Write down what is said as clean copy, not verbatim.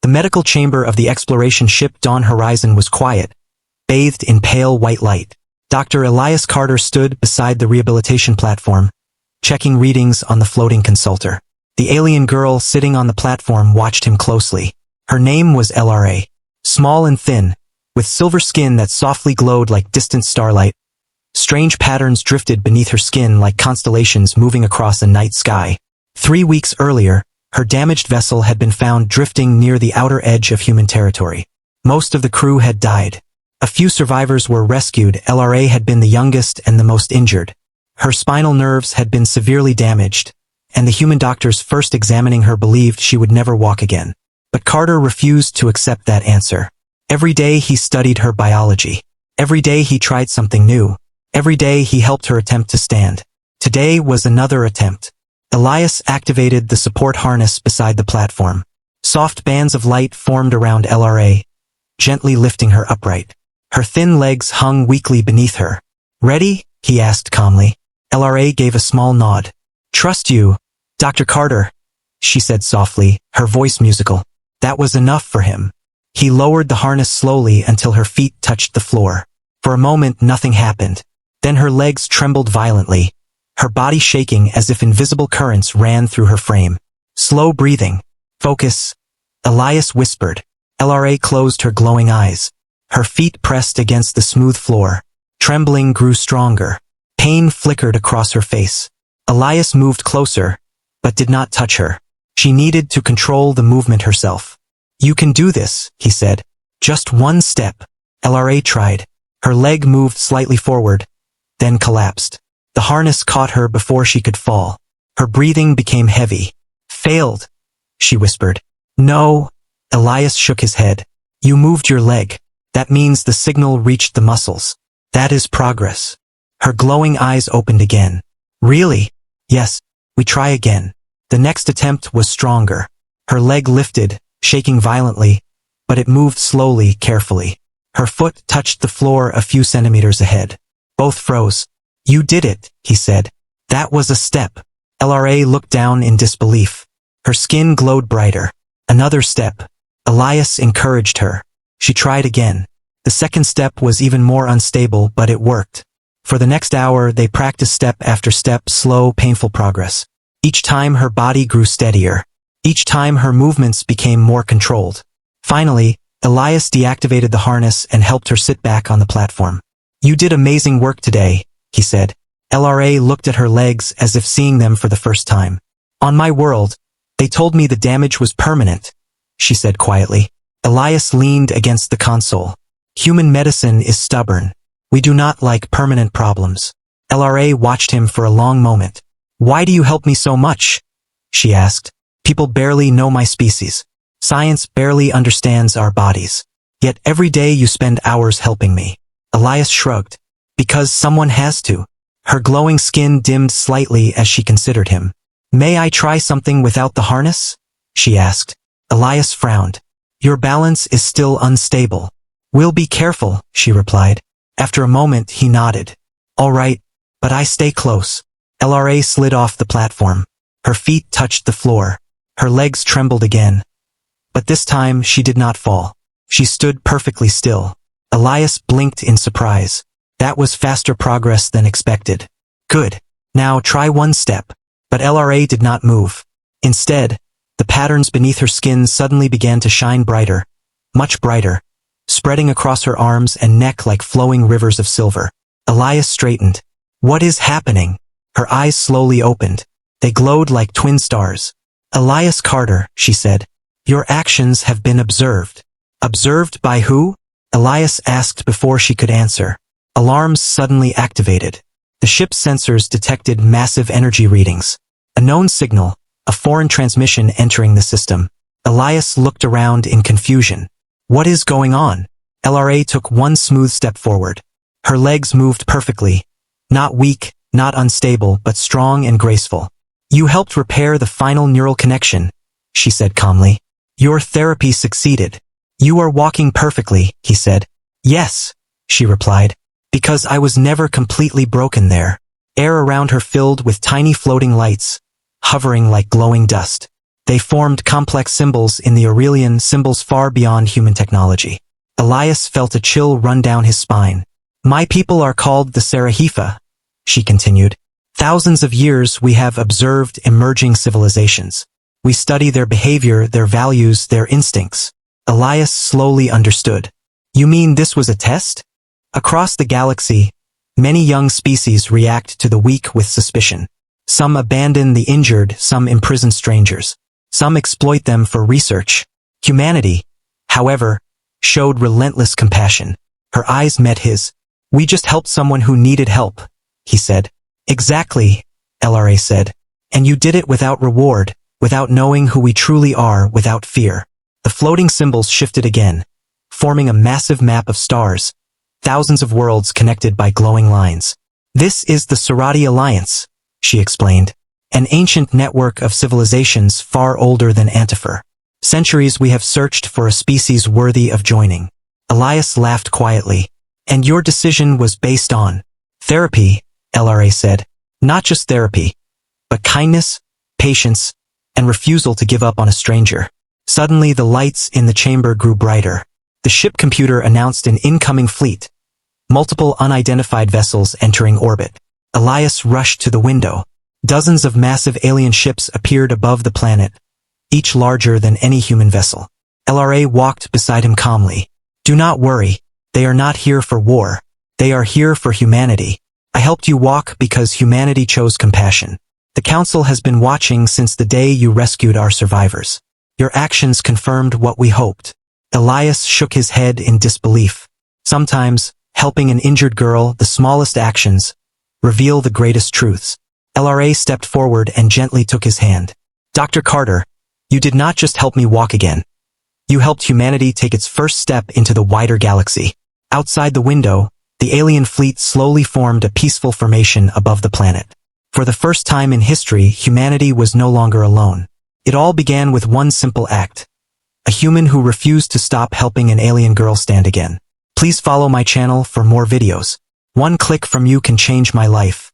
The medical chamber of the exploration ship Dawn Horizon was quiet, bathed in pale white light. Dr. Elias Carter stood beside the rehabilitation platform, checking readings on the floating consulter. The alien girl sitting on the platform watched him closely. Her name was LRA. Small and thin, with silver skin that softly glowed like distant starlight. Strange patterns drifted beneath her skin like constellations moving across a night sky. 3 weeks earlier, her damaged vessel had been found drifting near the outer edge of human territory. Most of the crew had died. A few survivors were rescued. LRA had been the youngest and the most injured. Her spinal nerves had been severely damaged, and the human doctors first examining her believed she would never walk again. But Carter refused to accept that answer. Every day he studied her biology. Every day he tried something new. Every day he helped her attempt to stand. Today was another attempt. Elias activated the support harness beside the platform. Soft bands of light formed around LRA, gently lifting her upright. Her thin legs hung weakly beneath her. "Ready?" he asked calmly. LRA gave a small nod. "Trust you, Dr. Carter," she said softly, her voice musical. That was enough for him. He lowered the harness slowly until her feet touched the floor. For a moment nothing happened. Then her legs trembled violently, her body shaking as if invisible currents ran through her frame. "Slow breathing. Focus," Elias whispered. LRA closed her glowing eyes. Her feet pressed against the smooth floor. Trembling grew stronger. Pain flickered across her face. Elias moved closer, but did not touch her. She needed to control the movement herself. "You can do this," he said. "Just one step." LRA tried. Her leg moved slightly forward, then collapsed. The harness caught her before she could fall. Her breathing became heavy. "Failed," she whispered. "No," Elias shook his head. "You moved your leg. That means the signal reached the muscles. That is progress." Her glowing eyes opened again. "Really?" "Yes. We try again." The next attempt was stronger. Her leg lifted, shaking violently, but it moved slowly, carefully. Her foot touched the floor a few centimeters ahead. Both froze. "You did it," he said. "That was a step." LRA looked down in disbelief. Her skin glowed brighter. "Another step." Elias encouraged her. She tried again. The second step was even more unstable, but it worked. For the next hour, they practiced step after step, slow, painful progress. Each time her body grew steadier. Each time her movements became more controlled. Finally, Elias deactivated the harness and helped her sit back on the platform. "You did amazing work today," he said. LRA looked at her legs as if seeing them for the first time. "On my world, they told me the damage was permanent," she said quietly. Elias leaned against the console. "Human medicine is stubborn. We do not like permanent problems." LRA watched him for a long moment. "Why do you help me so much?" she asked. "People barely know my species. Science barely understands our bodies. Yet every day you spend hours helping me." Elias shrugged. "Because someone has to." Her glowing skin dimmed slightly as she considered him. "May I try something without the harness?" she asked. Elias frowned. "Your balance is still unstable." "We'll be careful," she replied. After a moment he nodded. "All right, but I stay close." LRA slid off the platform. Her feet touched the floor. Her legs trembled again. But this time she did not fall. She stood perfectly still. Elias blinked in surprise. That was faster progress than expected. "Good. Now try one step." But LRA did not move. Instead, the patterns beneath her skin suddenly began to shine brighter, much brighter, spreading across her arms and neck like flowing rivers of silver. Elias straightened. "What is happening?" Her eyes slowly opened. They glowed like twin stars. "Elias Carter," she said, "your actions have been observed." "Observed by who?" Elias asked before she could answer. Alarms suddenly activated. The ship's sensors detected massive energy readings. A known signal, a foreign transmission entering the system. Elias looked around in confusion. "What is going on?" LRA took one smooth step forward. Her legs moved perfectly. Not weak, not unstable, but strong and graceful. "You helped repair the final neural connection," she said calmly. "Your therapy succeeded." "You are walking perfectly," he said. "Yes," she replied, "because I was never completely broken there." Air around her filled with tiny floating lights, hovering like glowing dust. They formed complex symbols in the Aurelian, symbols far beyond human technology. Elias felt a chill run down his spine. My people are called the Sarahifa, she continued. Thousands of years we have observed emerging civilizations. We study their behavior, their values, their instincts. Elias slowly understood. You mean this was a test? Across the galaxy, many young species react to the weak with suspicion. Some abandon the injured, some imprison strangers. Some exploit them for research. Humanity, however, showed relentless compassion. Her eyes met his. We just helped someone who needed help, he said. Exactly, LRA said. And you did it without reward, without knowing who we truly are, without fear. The floating symbols shifted again, forming a massive map of stars, thousands of worlds connected by glowing lines. This is the Sarati Alliance, she explained, an ancient network of civilizations far older than Antifer. Centuries we have searched for a species worthy of joining. Elias laughed quietly. And your decision was based on therapy, LRA said. Not just therapy, but kindness, patience, and refusal to give up on a stranger. Suddenly the lights in the chamber grew brighter. The ship computer announced an incoming fleet. Multiple unidentified vessels entering orbit. Elias rushed to the window. Dozens of massive alien ships appeared above the planet, each larger than any human vessel. LRA walked beside him calmly. Do not worry. They are not here for war. They are here for humanity. I helped you walk because humanity chose compassion. The Council has been watching since the day you rescued our survivors. Your actions confirmed what we hoped. Elias shook his head in disbelief. Sometimes, helping an injured girl, the smallest actions, reveal the greatest truths. LRA stepped forward and gently took his hand. Dr. Carter, you did not just help me walk again. You helped humanity take its first step into the wider galaxy. Outside the window, the alien fleet slowly formed a peaceful formation above the planet. For the first time in history, humanity was no longer alone. It all began with one simple act. A human who refused to stop helping an alien girl stand again. Please follow my channel for more videos. One click from you can change my life.